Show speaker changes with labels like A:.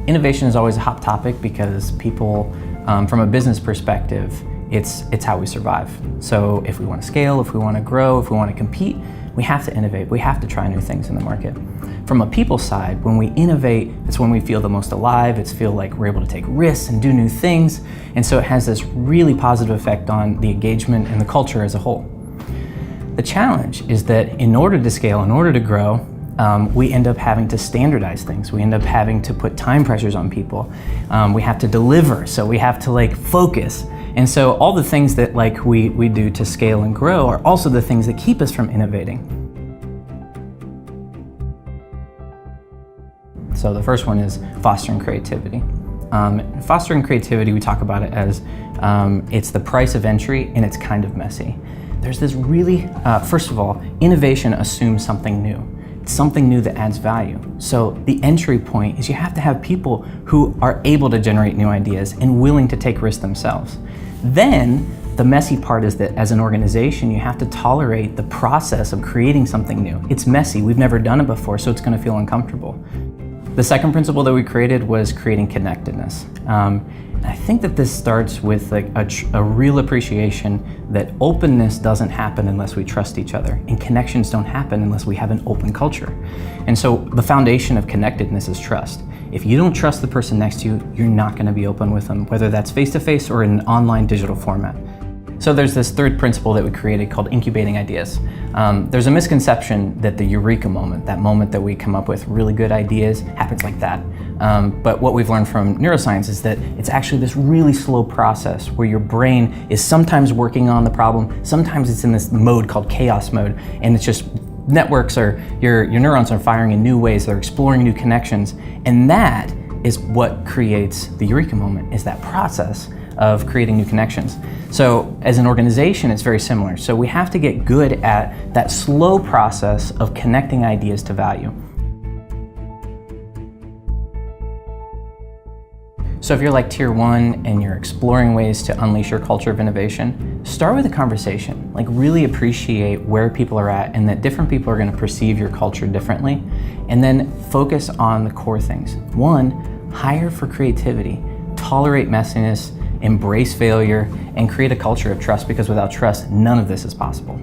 A: Innovation is always a hot topic because people, from a business perspective, it's how we survive. So if we want to scale, if we want to grow, if we want to compete, we have to innovate. We have to try new things in the market. From a people side, when we innovate, it's when we feel the most alive. It's feel like we're able to take risks and do new things. And so it has this really positive effect on the engagement and the culture as a whole. The challenge is that in order to scale, in order to grow, we end up having to standardize things. We end up having to put time pressures on people. We have to deliver, so we have to focus. And so all the things that we do to scale and grow are also the things that keep us from innovating. So the first one is fostering creativity. Fostering creativity, we talk about it as it's the price of entry and it's kind of messy. There's this really, first of all, innovation assumes something new. It's something new that adds value. So the entry point is you have to have people who are able to generate new ideas and willing to take risks themselves. Then the messy part is that as an organization, you have to tolerate the process of creating something new. It's messy, we've never done it before, so it's going to feel uncomfortable. The second principle that we created was creating connectedness. I think that this starts with a real appreciation that openness doesn't happen unless we trust each other, and connections don't happen unless we have an open culture. And so the foundation of connectedness is trust. If you don't trust the person next to you, you're not going to be open with them, whether that's face-to-face or in an online digital format. So there's this third principle that we created called incubating ideas. There's a misconception that the eureka moment, that moment that we come up with really good ideas, happens like that. But what we've learned from neuroscience is that it's actually this really slow process where your brain is sometimes working on the problem, sometimes it's in this mode called chaos mode, and it's just networks or your neurons are firing in new ways, they're exploring new connections, and that is what creates the eureka moment, is that process of creating new connections. So as an organization, it's very similar. So we have to get good at that slow process of connecting ideas to value. So if you're like TiER1 and you're exploring ways to unleash your culture of innovation, start with a conversation. Really appreciate where people are at and that different people are going to perceive your culture differently. And then focus on the core things. One, hire for creativity, tolerate messiness, embrace failure, and create a culture of trust, because without trust, none of this is possible.